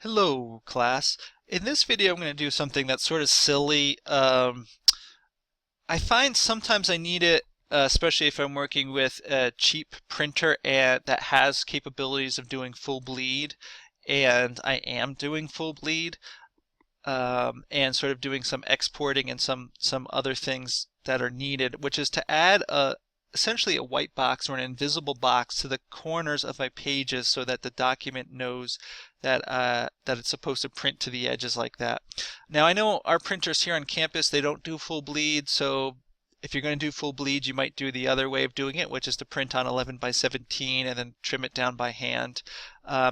Hello, class. In this video, I'm going to do something that's sort of silly. I find sometimes I need it, especially if I'm working with a cheap printer and that has capabilities of doing full bleed, and I am doing full bleed, and sort of doing some exporting and some other things that are needed, which is to add essentially a white box or an invisible box to the corners of my pages so that the document knows that it's supposed to print to the edges like that. Now I know our printers here on campus, they don't do full bleed, so if you're going to do full bleed, you might do the other way of doing it, which is to print on 11 by 17 and then trim it down by hand.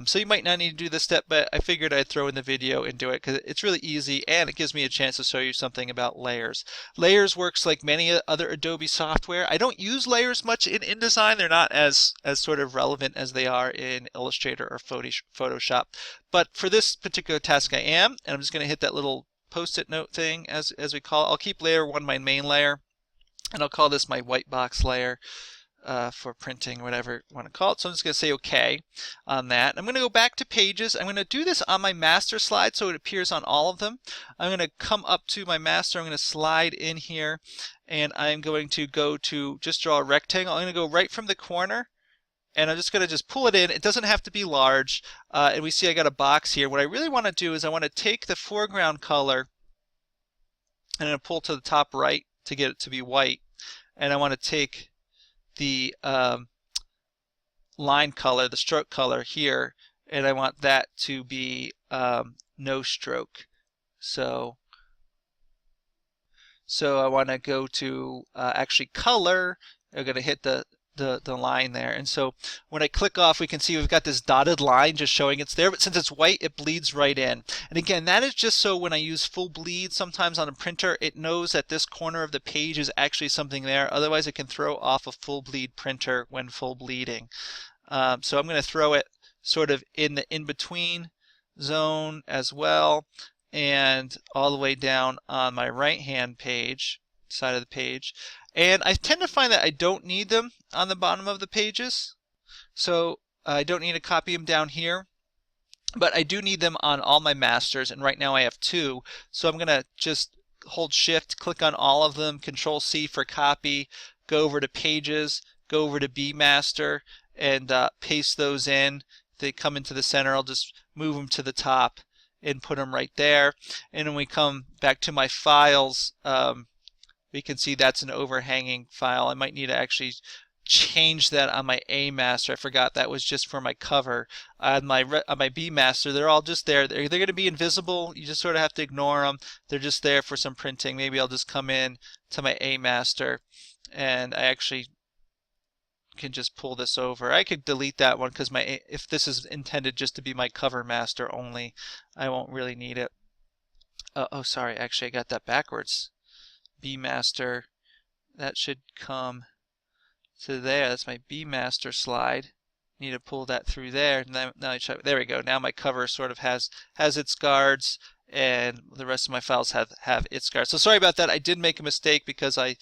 So you might not need to do this step, but I figured I'd throw in the video and do it because it's really easy and it gives me a chance to show you something about layers. Layers works like many other Adobe software. I don't use layers much in InDesign. They're not as sort of relevant as they are in Illustrator or Photoshop. But for this particular task I am, and I'm just going to hit that little post-it note thing as we call it. I'll keep layer 1 my main layer, and I'll call this my white box layer for printing, whatever you want to call it. So I'm just going to say OK on that. I'm going to go back to pages. I'm going to do this on my master slide so it appears on all of them. I'm going to come up to my master. I'm going to slide in here, and I'm going to go to just draw a rectangle. I'm going to go right from the corner, and I'm just going to just pull it in. It doesn't have to be large. And we see I got a box here. What I really want to do is I want to take the foreground color and I'm going to pull to the top right to get it to be white, and I want to take the line color, the stroke color here, and I want that to be no stroke. So I want to go to actually color. I'm going to hit the line there, and so when I click off, we can see we've got this dotted line just showing it's there, but since it's white, it bleeds right in. And again, that is just so when I use full bleed sometimes on a printer, it knows that this corner of the page is actually something there. Otherwise, it can throw off a full bleed printer when full bleeding. So I'm going to throw it sort of in the in-between zone as well, and all the way down on my right-hand page, side of the page. And I tend to find that I don't need them on the bottom of the pages, so I don't need to copy them down here, but I do need them on all my masters, and right now I have 2, so I'm going to just hold shift, click on all of them, control C for copy, go over to pages, go over to B master, and paste those in. If they come into the center, I'll just move them to the top and put them right there. And when we come back to my files, we can see that's an overhanging file. I might need to actually change that on my A master. I forgot that was just for my cover. On my B master, they're all just there. They're going to be invisible. You just sort of have to ignore them. They're just there for some printing. Maybe I'll just come in to my A master, and I actually can just pull this over. I could delete that one because if this is intended just to be my cover master only, I won't really need it. Oh, sorry. Actually, I got that backwards. B master, that should come to there. That's my B master slide. Need to pull that through there. Now there we go. Now my cover sort of has its guards, and the rest of my files have its guards. So sorry about that. I did make a mistake because I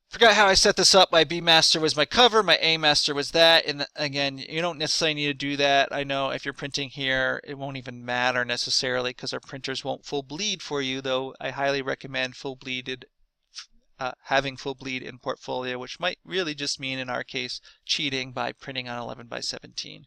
forgot how I set this up. My B master was my cover, my A master was that, and again, you don't necessarily need to do that. I know if you're printing here, it won't even matter necessarily because our printers won't full bleed for you, though I highly recommend having full bleed in Portfolio, which might really just mean in our case cheating by printing on 11 by 17.